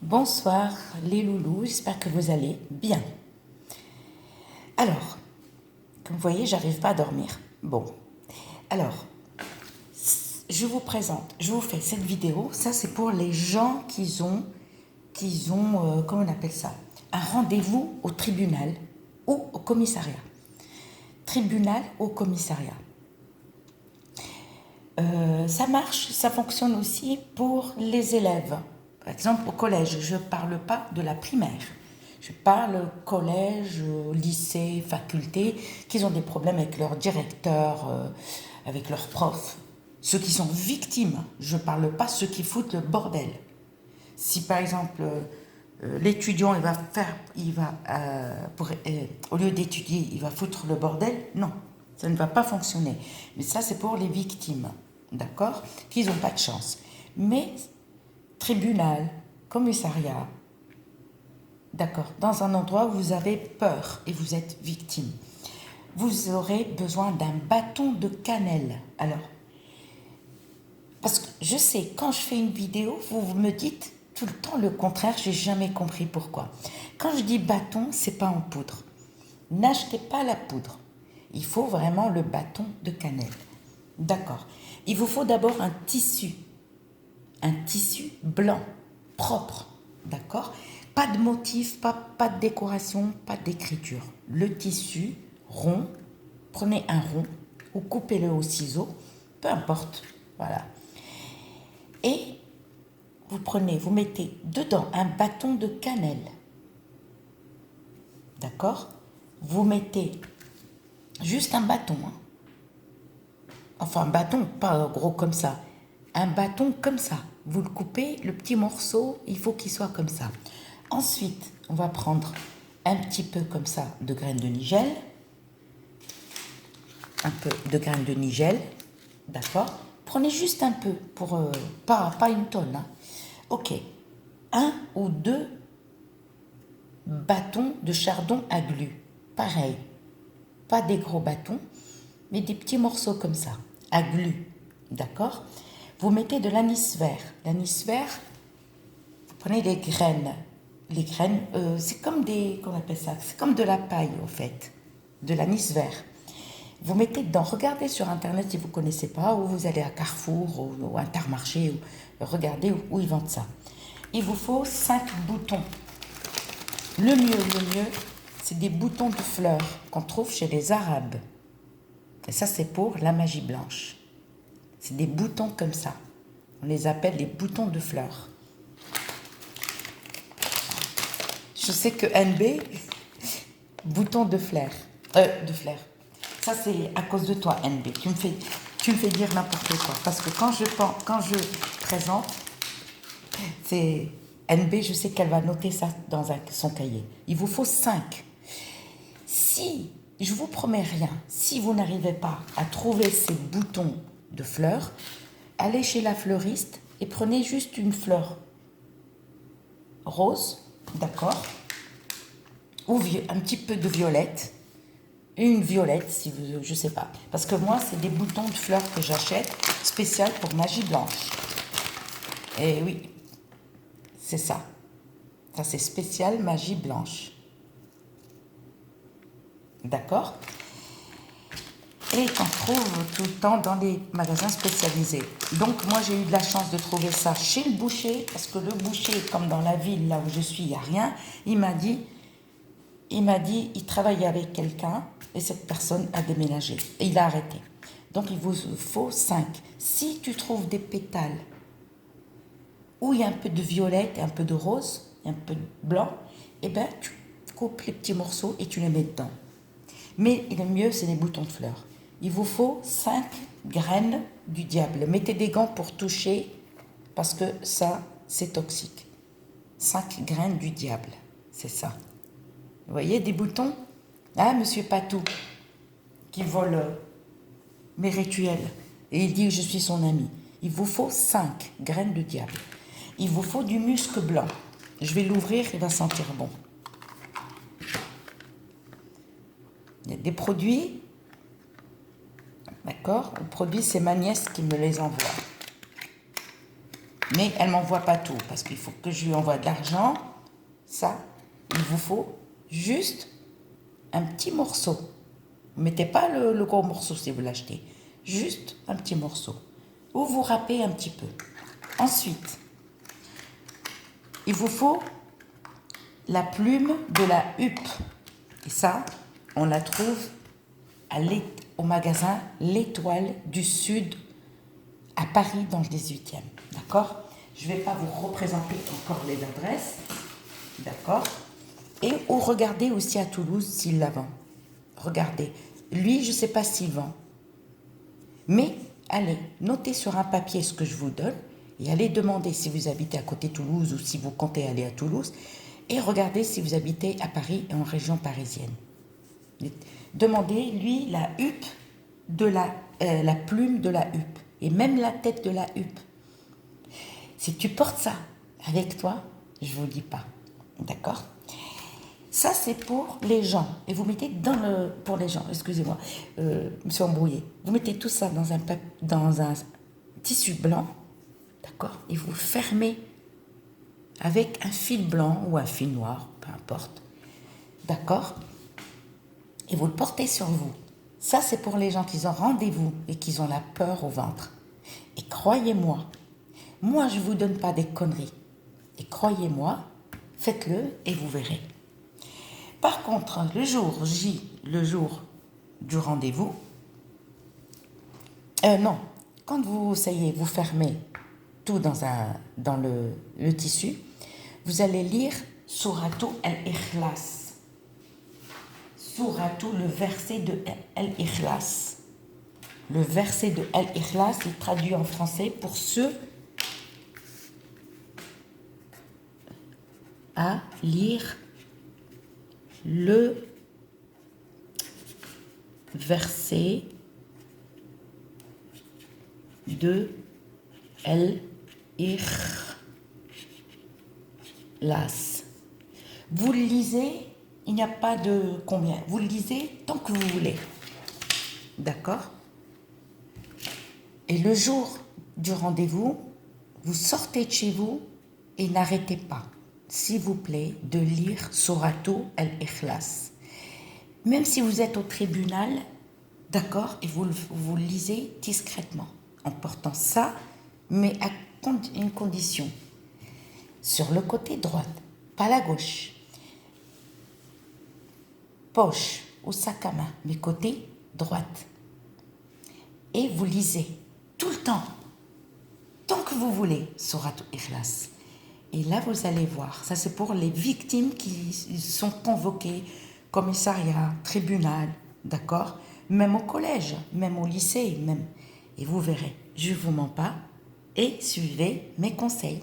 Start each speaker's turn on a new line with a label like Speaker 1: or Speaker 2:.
Speaker 1: Bonsoir les loulous, j'espère que vous allez bien. Alors, comme vous voyez, j'arrive pas à dormir. Bon, alors, je vous fais cette vidéo. Ça, c'est pour les gens qui ont, comment on appelle ça, un rendez-vous au tribunal ou au commissariat. Tribunal ou commissariat. Ça marche, ça fonctionne aussi pour les élèves. Par exemple, au collège, je ne parle pas de la primaire. Je parle collège, lycée, faculté, qui ont des problèmes avec leur directeur, avec leurs profs. Ceux qui sont victimes, je ne parle pas ceux qui foutent le bordel. Si par exemple, l'étudiant, au lieu d'étudier, il va foutre le bordel, non, ça ne va pas fonctionner. Mais ça, c'est pour les victimes, d'accord, qui n'ont pas de chance. Mais tribunal, commissariat, d'accord, dans un endroit où vous avez peur et vous êtes victime, vous aurez besoin d'un bâton de cannelle. Alors, parce que je sais, quand je fais une vidéo, vous me dites tout le temps le contraire, j'ai jamais compris pourquoi. Quand je dis bâton, c'est pas en poudre. N'achetez pas la poudre. Il faut vraiment le bâton de cannelle. D'accord. Il vous faut d'abord un tissu blanc, propre. D'accord. Pas de motif, pas de décoration, pas d'écriture. Le tissu rond, prenez un rond ou coupez-le au ciseau, peu importe. Voilà. Et vous mettez dedans un bâton de cannelle. D'accord? Vous mettez juste un bâton. Enfin, un bâton, pas gros comme ça. Un bâton comme ça. Vous le coupez, le petit morceau, il faut qu'il soit comme ça. Ensuite, on va prendre un petit peu comme ça de graines de nigel. Un peu de graines de nigel. D'accord? Prenez juste un peu, pas une tonne. Ok. 1 ou 2 bâtons de chardon à glu. Pareil. Pas des gros bâtons, mais des petits morceaux comme ça, à glu. D'accord? Vous mettez de l'anis vert. L'anis vert, vous prenez des graines. Les graines, c'est comme qu'on appelle ça, c'est comme de la paille, au fait. De l'anis vert. Vous mettez dedans, regardez sur Internet si vous ne connaissez pas, ou vous allez à Carrefour ou Intermarché, ou regardez où ils vendent ça. Il vous faut 5 boutons. Le mieux, c'est des boutons de fleurs qu'on trouve chez les Arabes. Et ça, c'est pour la magie blanche. C'est des boutons comme ça. On les appelle les boutons de fleurs. Je sais que NB, bouton de fleurs. Ça, c'est à cause de toi, NB. Tu me fais dire n'importe quoi. Parce que quand je présente, c'est NB, je sais qu'elle va noter ça dans son cahier. Il vous faut 5. Si, je vous promets rien, si vous n'arrivez pas à trouver ces boutons de fleurs, allez chez la fleuriste et prenez juste une fleur rose, d'accord, ou un petit peu de violette, une violette, si vous, je sais pas. Parce que moi, c'est des boutons de fleurs que j'achète, spécial pour magie blanche. Et oui, c'est ça. Ça, c'est spécial magie blanche. D'accord? Et qu'on trouve tout le temps dans les magasins spécialisés. Donc, moi, j'ai eu de la chance de trouver ça chez le boucher, parce que le boucher, comme dans la ville, là où je suis, il n'y a rien. Il m'a dit, il travaillait avec quelqu'un, et cette personne a déménagé. Et il a arrêté. Donc, il vous faut 5. Si tu trouves des pétales où il y a un peu de violette et un peu de rose, et un peu de blanc, eh bien, tu coupes les petits morceaux et tu les mets dedans. Mais le mieux, c'est les boutons de fleurs. Il vous faut 5 graines du diable. Mettez des gants pour toucher, parce que ça, c'est toxique. 5 graines du diable, c'est ça. Vous voyez, des boutons? Ah, monsieur Patou, qui vole mes rituels. Et il dit que je suis son ami. Il vous faut 5 graines du diable. Il vous faut du musc blanc. Je vais l'ouvrir, il va sentir bon. Il y a des produits, d'accord? Les produits, c'est ma nièce qui me les envoie. Mais elle ne m'envoie pas tout, parce qu'il faut que je lui envoie de l'argent. Ça, il vous faut juste un petit morceau. Ne mettez pas le gros morceau si vous l'achetez. Juste un petit morceau. Ou vous râpez un petit peu. Ensuite, il vous faut la plume de la huppe. Et ça, on la trouve au magasin L'Étoile du Sud à Paris dans le 18e. D'accord? Je ne vais pas vous représenter encore les adresses. D'accord? Et ou regardez aussi à Toulouse s'il la vend. Regardez. Lui, je ne sais pas s'il vend. Mais allez, notez sur un papier ce que je vous donne et allez demander si vous habitez à côté de Toulouse ou si vous comptez aller à Toulouse et regardez si vous habitez à Paris et en région parisienne. Demandez, lui, la huppe de la plume de la huppe et même la tête de la huppe. Si tu portes ça avec toi, je ne vous dis pas. D'accord? Ça, c'est pour les gens. Et vous mettez pour les gens, excusez-moi, je me suis embrouillée. Vous mettez tout ça dans un tissu blanc, d'accord? Et vous fermez avec un fil blanc ou un fil noir, peu importe. D'accord? Et vous le portez sur vous. Ça, c'est pour les gens qui ont rendez-vous et qui ont la peur au ventre. Et croyez-moi, moi, je ne vous donne pas des conneries. Et croyez-moi, faites-le et vous verrez. Par contre, le jour J, le jour du rendez-vous, non, quand vous, ça y est, vous fermez tout dans le tissu, vous allez lire Sourate al-Ikhlas. Sourate, le verset de al-Ikhlas. Le verset de al-Ikhlas est traduit en français pour ceux à lire le verset de al-Ikhlas. Vous le lisez, il n'y a pas de combien. Vous le lisez tant que vous voulez. D'accord? Et le jour du rendez-vous, vous sortez de chez vous et n'arrêtez pas, s'il vous plaît, de lire Sourate al-Ikhlas. Même si vous êtes au tribunal, d'accord, et vous le lisez discrètement, en portant ça, mais à une condition. Sur le côté droit, pas la gauche. Poche ou sac à main, mais côté droite. Et vous lisez tout le temps, tant que vous voulez, Sourate al-Ikhlas. Et là, vous allez voir, ça c'est pour les victimes qui sont convoquées, commissariat, tribunal, d'accord? Même au collège, même au lycée, même. Et vous verrez, je ne vous mens pas et suivez mes conseils.